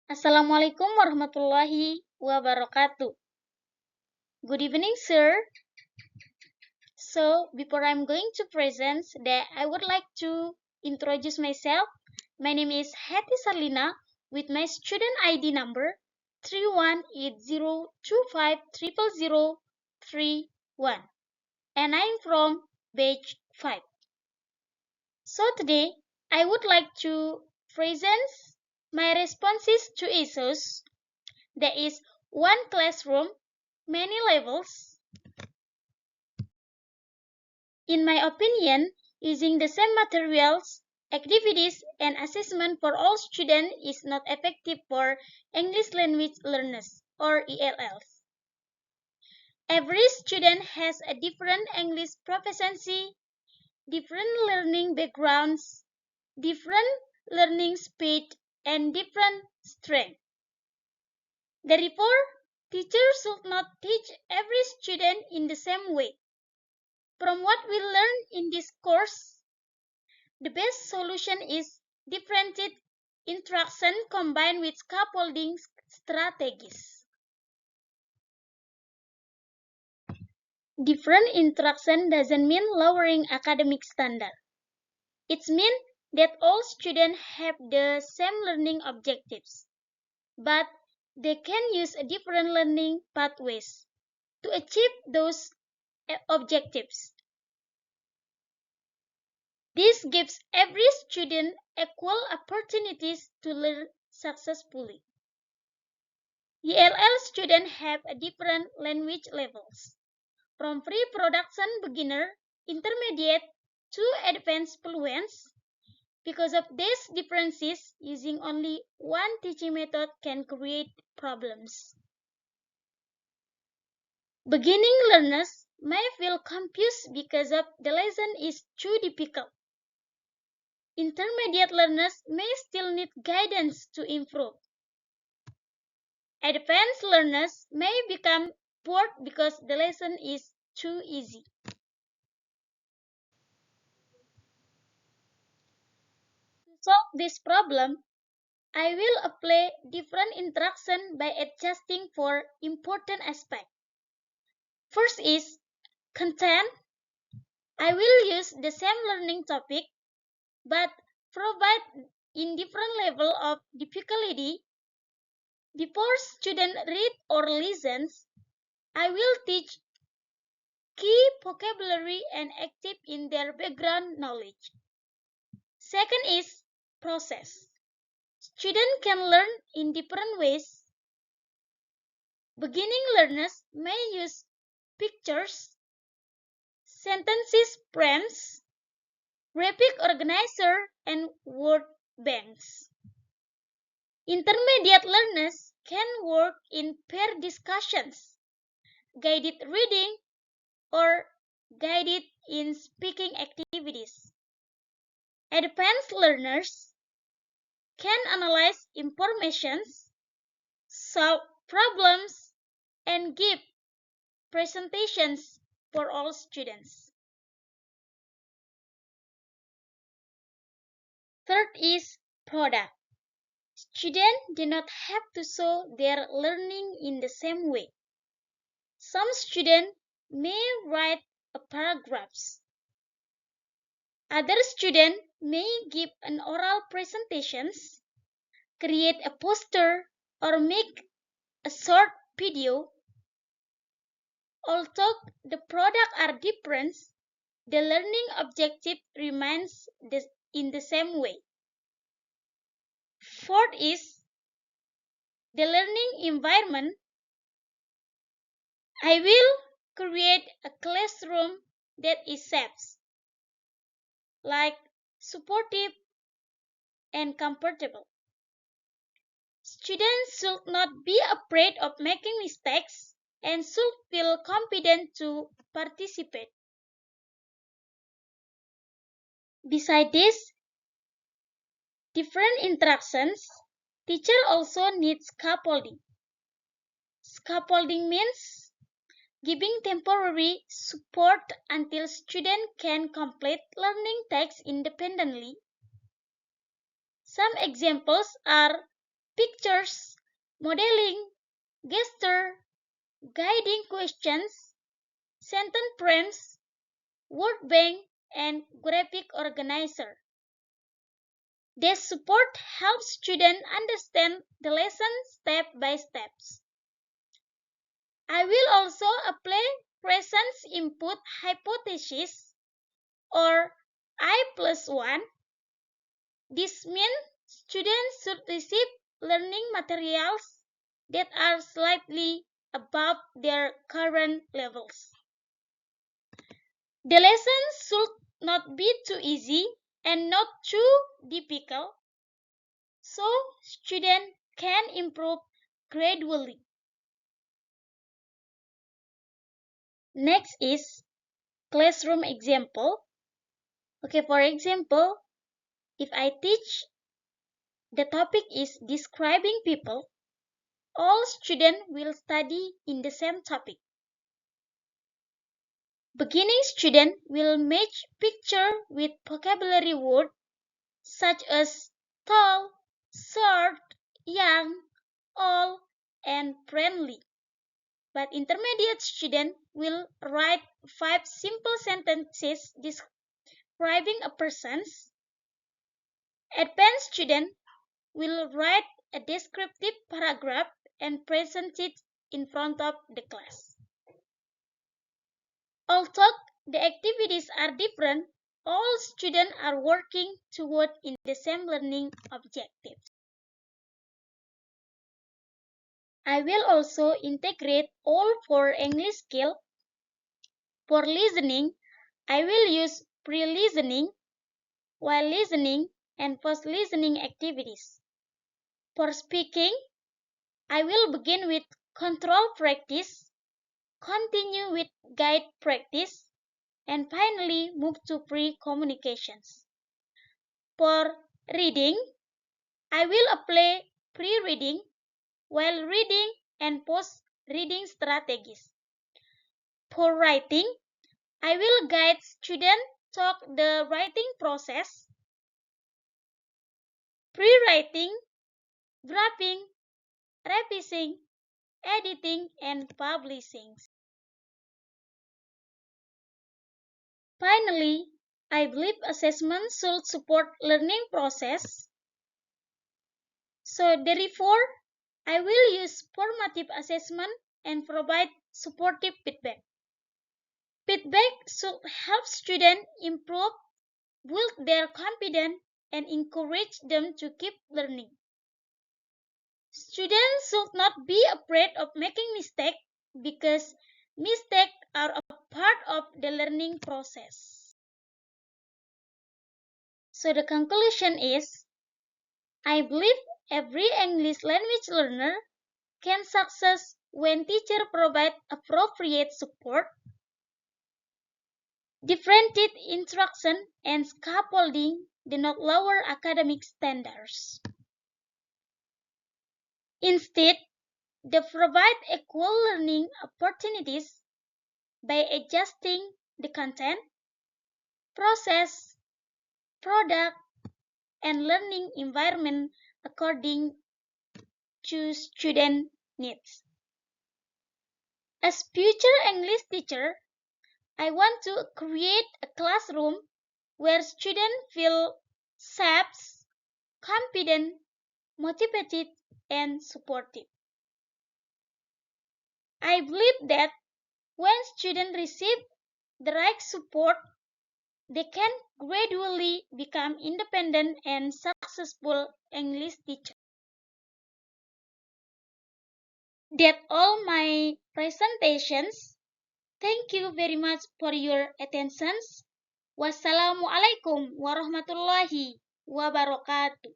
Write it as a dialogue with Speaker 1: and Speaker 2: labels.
Speaker 1: Assalamualaikum warahmatullahi wabarakatuh. Good evening, sir. So, before I'm going to present that, I would like to introduce myself. My name is Hati Sarlina with my student ID number 3180250031, and I'm from batch 5. So today, I would like to present my responses to issues. There is one classroom, many levels. In my opinion, using the same materials, activities, and assessment for all students is not effective for English language learners or ELLs. Every student has a different English proficiency, different learning backgrounds, different learning speed, and different strength. Therefore, teachers should not teach every student in the same way. From what we learn in this course, the best solution is differentiated instruction combined with scaffolding strategies. Different instruction doesn't mean lowering academic standard. It means that all students have the same learning objectives, but they can use different learning pathways to achieve those objectives. This gives every student equal opportunities to learn successfully. ELL students have different language levels, from pre-production beginner, intermediate, to advanced fluent. Because of these differences, using only one teaching method can create problems. Beginning learners may feel confused because of the lesson is too difficult. Intermediate learners may still need guidance to improve. Advanced learners may become bored because the lesson is too easy. To solve this problem, I will apply different instruction by adjusting for important aspects. First is content. I will use the same learning topic but provide in different level of difficulty. Before students read or listens, I will teach key vocabulary and active in their background knowledge. Second is process. Students can learn in different ways. Beginning learners may use pictures, sentences frames, graphic organizer, and word banks. Intermediate learners can work in pair discussions, guided reading, or guided in speaking activities. Advanced learners can analyze information, solve problems, and give presentations for all students. Third is product. Students do not have to show their learning in the same way. Some students may write paragraphs. Other students may give an oral presentations, create a poster, or make a short video. Although the products are different, the learning objective remains in the same way. Fourth is the learning environment. I will create a classroom that is safe, like supportive and comfortable. Students should not be afraid of making mistakes and should feel confident to participate. Besides this, different interactions, teacher also needs scaffolding. Scaffolding means giving temporary support until students can complete learning tasks independently. Some examples are pictures, modeling, gesture, guiding questions, sentence frames, word bank, and graphic organizer. This support helps students understand the lesson step by step. I will also apply present input hypothesis or I+1. This means students should receive learning materials that are slightly above their current levels. The lessons should not be too easy and not too difficult, so students can improve gradually. Next is classroom example. Okay, for example, if I teach the topic is describing people, all students will study in the same topic. Beginning students will match picture with vocabulary words such as tall, short, young, old, and friendly. But intermediate students will write 5 simple sentences describing a person. Advanced students will write a descriptive paragraph and present it in front of the class. Although the activities are different, all students are working toward in the same learning objectives. I will also integrate all 4 English skills. For listening, I will use pre-listening, while listening, and post-listening activities. For speaking, I will begin with control practice, continue with guide practice, and finally move to pre-communications. For reading, I will apply pre-reading, while reading, and post-reading strategies. For writing, I will guide students through the writing process, pre-writing, drafting, revising, editing, and publishing. Finally, I believe assessment should support learning process. So therefore, I will use formative assessment and provide supportive feedback. Feedback should help students improve, build their confidence, and encourage them to keep learning. Students should not be afraid of making mistakes because mistakes are a part of the learning process. So the conclusion is, I believe every English language learner can succeed when teachers provide appropriate support, differentiated instruction, and scaffolding do not lower academic standards. Instead, they provide equal learning opportunities by adjusting the content, process, product, and learning environment according to student needs. As future English teacher, I want to create a classroom where students feel safe, confident, motivated, and supported. I believe that when students receive the right support, they can gradually become independent and successful English teachers. That's all my presentations. Thank you very much for your attention. Wassalamualaikum warahmatullahi wabarakatuh.